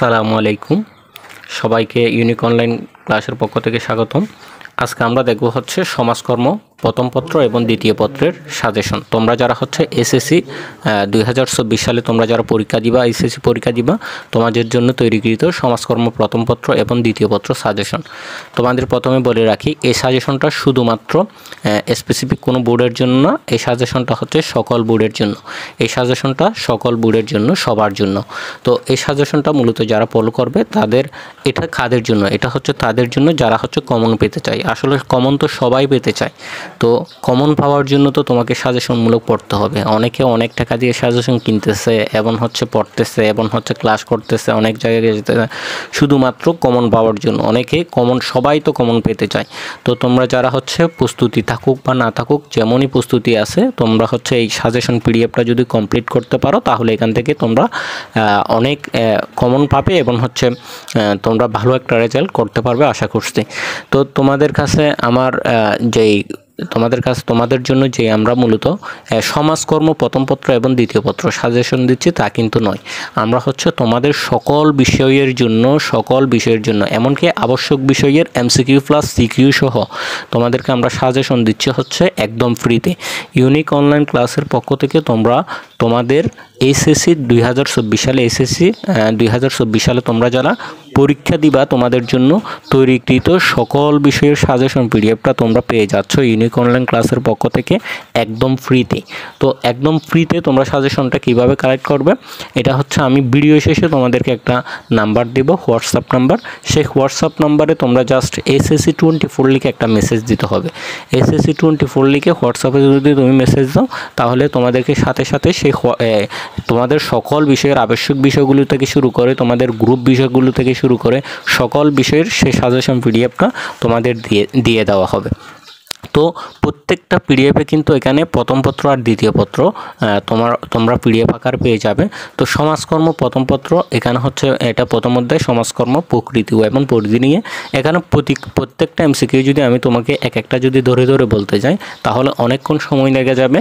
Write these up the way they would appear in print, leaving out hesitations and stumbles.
আসসালামু আলাইকুম সবাইকে ইউনিক অনলাইন ক্লাসের পক্ষ থেকে স্বাগতম। আজকে আমরা দেখব হচ্ছে সমাজকর্ম প্রথম পত্র এবং দ্বিতীয় পত্রের সাজেশন। তোমরা যারা হচ্ছে এসএসসি 2024 সালে তোমরা যারা পরীক্ষা দিবা, এসএসসি পরীক্ষা দিবা, তোমাদের জন্য তৈরিকৃত সমাজকর্ম প্রথম পত্র এবং দ্বিতীয় পত্র সাজেশন। তোমাদের প্রথমে বলে রাখি, এই সাজেশনটা শুধুমাত্র স্পেসিফিক কোনো বোর্ডের জন্য না, এই সাজেশনটা হচ্ছে সকল বোর্ডের জন্য। এই সাজেশনটা সকল বোর্ডের জন্য, সবার জন্য। তো এই সাজেশনটা মূলত যারা ফলো করবে তাদের, এটা কাদের জন্য? এটা হচ্ছে তাদের জন্য যারা হচ্ছে কমন পেতে চায়। আসলে কমন তো সবাই পেতে চায়, তো কমন পাওয়ার জন্য তো তোমাকে সাজেশনমূলক পড়তে হবে। অনেকে অনেক টাকা দিয়ে সাজেশন কিনতেছে এবং হচ্ছে পড়তেছে এবং হচ্ছে ক্লাস করতেছে, অনেক জায়গায় যেতেছে শুধুমাত্র কমন পাওয়ার জন্য। অনেকে কমন, সবাই তো কমন পেতে চায়। তো তোমরা যারা হচ্ছে প্রস্তুতি থাকুক বা না থাকুক, যেমনই প্রস্তুতি আছে, তোমরা হচ্ছে এই সাজেশন পিডিএফটা যদি কমপ্লিট করতে পারো তাহলে এখান থেকে তোমরা অনেক কমন পাবে এবং হচ্ছে তোমরা ভালো একটা রেজাল্ট করতে পারবে আশা করছি। তো তোমাদের কাছে আমার তোমাদের জন্য যে আমরা মূলত সমাজকর্ম প্রথম পত্র এবং দ্বিতীয় পত্র সাজেশন দিচ্ছি তা কিন্তু নয়। আমরা হচ্ছে তোমাদের সকল বিষয়ের জন্য এমনকি আবশ্যক বিষয়ের এমসিকিউ প্লাস সিকিউ সহ তোমাদেরকে আমরা সাজেশন দিচ্ছি হচ্ছে একদম ফ্রিতে। ইউনিক অনলাইন ক্লাসের পক্ষ থেকে তোমরা তোমাদের এসএসসি 2024 সালে, এসএসসি 2024 সালে তোমরা যারা পরীক্ষা দিবা, তোমাদের জন্য তৈরিকৃত সকল বিষয়ের সাজেশন পিডিএফটা তোমরা পেয়ে যাচ্ছ ইউনিক অনলাইন ক্লাসের পক্ষ থেকে একদম ফ্রিতে। তো একদম ফ্রিতে তোমরা সাজেশনটা কিভাবে কালেক্ট করবে, এটা হচ্ছে আমি ভিডিও শেষে তোমাদেরকে একটা নাম্বার দেব, হোয়াটসঅ্যাপ নাম্বার। সেই হোয়াটসঅ্যাপ নাম্বারে তোমরা জাস্ট এসএসসি 24 লিখে একটা মেসেজ দিতে হবে। এসএসসি 24 লিখে হোয়াটসঅ্যাপে যদি তুমি মেসেজ দাও তাহলে তোমাদেরকে সাথে সাথে সেই তোমাদের সকল বিষয়ের আবশ্যক বিষয়গুলো থেকে শুরু করে তোমাদের গ্রুপ বিষয়গুলো থেকে শুরু করে সকল বিষয়ের সেই সাজেশন পিডিএফটা তোমাদের দিয়ে দেওয়া হবে। তো প্রত্যেকটা পিডিএফে কিন্তু এখানে প্রথম পত্র আর দ্বিতীয় পত্র তোমরা পিডিএফ আকার পেয়ে যাবে। তো সমাজকর্ম প্রথম পত্র এখানে হচ্ছে এটা প্রথম অধ্যায় সমাজকর্ম প্রকৃতি এবং পরিধি নিয়ে। এখানে প্রত্যেকটা এমসিকিউ যদি আমি তোমাকে এক একটা যদি ধরে ধরে বলতে যাই তাহলে অনেকক্ষণ সময় লেগে যাবে,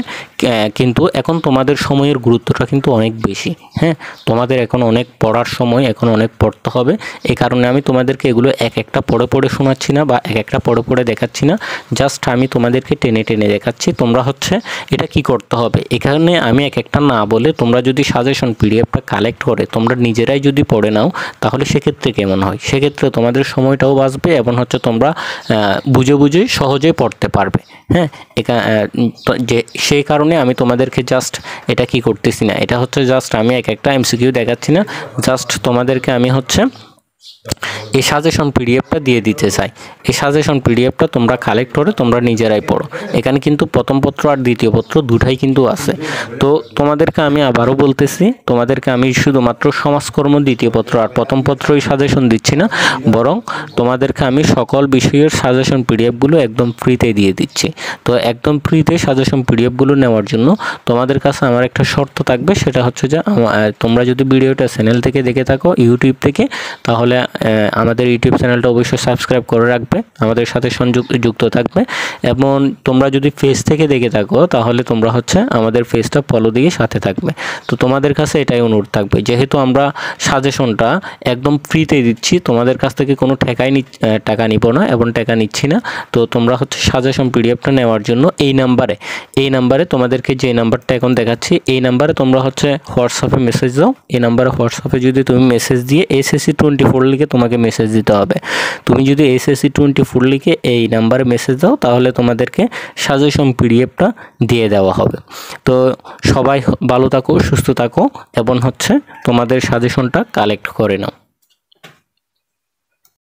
কিন্তু এখন তোমাদের সময়ের গুরুত্বটা কিন্তু অনেক বেশি। হ্যাঁ, তোমাদের এখন অনেক পড়ার সময়, এখন অনেক পড়তে হবে। এই কারণে আমি তোমাদেরকে এগুলো এক একটা পড়ে শোনাচ্ছি না বা এক একটা পড়ে দেখাচ্ছি না, জাস্ট আমি তোমাদেরকে টেনে দেখাচ্ছি। তোমরা হচ্ছে এটা কি করতে হবে, এখানে আমি এক একটা না বলে তোমরা যদি সাজেশন পিডিএফটা কালেক্ট করে তোমরা নিজেরাই যদি পড়ে নাও তাহলে সেক্ষেত্রে কেমন হয়? সেক্ষেত্রে তোমাদের সময়টাও বাঁচবে এবং হচ্ছে তোমরা বুঝে সহজেই পড়তে পারবে। হ্যাঁ, যে সেই কারণে আমি তোমাদেরকে জাস্ট এটা কি করতেছি না, এটা হচ্ছে জাস্ট আমি এক একটা এমসিকিউ দেখাচ্ছি না, জাস্ট তোমাদেরকে আমি হচ্ছে এই সাজেশন পিডিএফটা দিয়ে দিতে চাই। এই সাজেশন পিডিএফটা তোমরা কালেক্ট করে তোমরা নিজেরাই পড়ো। এখানে কিন্তু প্রথম পত্র আর দ্বিতীয় পত্র দুটাই কিন্তু আছে। তো তোমাদেরকে আমি আবারও বলতেছি, তোমাদেরকে আমি শুধুমাত্র সমাজকর্ম দ্বিতীয় পত্র আর প্রথম পত্রই সাজেশন দিচ্ছি না, বরং তোমাদেরকে আমি সকল বিষয়ের সাজেশন পিডিএফগুলো একদম ফ্রিতে দিয়ে দিচ্ছি। তো একদম ফ্রিতে সাজেশন পিডিএফগুলো নেওয়ার জন্য তোমাদের কাছে আমার একটা শর্ত থাকবে, সেটা হচ্ছে যে তোমরা যদি ভিডিওটা চ্যানেল থেকে দেখে থাকো, ইউটিউব থেকে, তাহলে আমাদের ইউটিউব চ্যানেলটা অবশ্যই সাবস্ক্রাইব করে রাখবে, আমাদের সাথে যুক্ত থাকবে। এবং তোমরা যদি ফেস থেকে দেখে থাকো তাহলে তোমরা হচ্ছে আমাদের ফেসটা ফলো দিয়ে সাথে থাকবে। তো তোমাদের কাছে এটাই অনুরোধ থাকবে, যেহেতু আমরা সাজেশনটা একদম ফ্রিতে দিচ্ছি, তোমাদের কাছ থেকে কোনো টাকা নিব না এবং টাকা নিচ্ছি না। তো তোমরা হচ্ছে সাজেশন পিডিএফটা নেওয়ার জন্য এই নাম্বারে তোমাদেরকে যে নাম্বারটা এখন দেখাচ্ছি, এই নাম্বারে তোমরা হচ্ছে হোয়াটসঅ্যাপে মেসেজ দাও। এই নাম্বারে হোয়াটসঅ্যাপে যদি তুমি মেসেজ দিয়ে এসএসসি 24 লিখে তোমাকে মেসেজ দিতে হবে। তুমি যদি এসএসসি 24 লিখে এই নাম্বারে মেসেজ দাও তাহলে তোমাদেরকে সাজেশন পিডিএফটা দিয়ে দেওয়া হবে। তো সবাই ভালো থাকো, সুস্থ থাকো এবং হচ্ছে তোমাদের সাজেশনটা কালেক্ট করে নাও।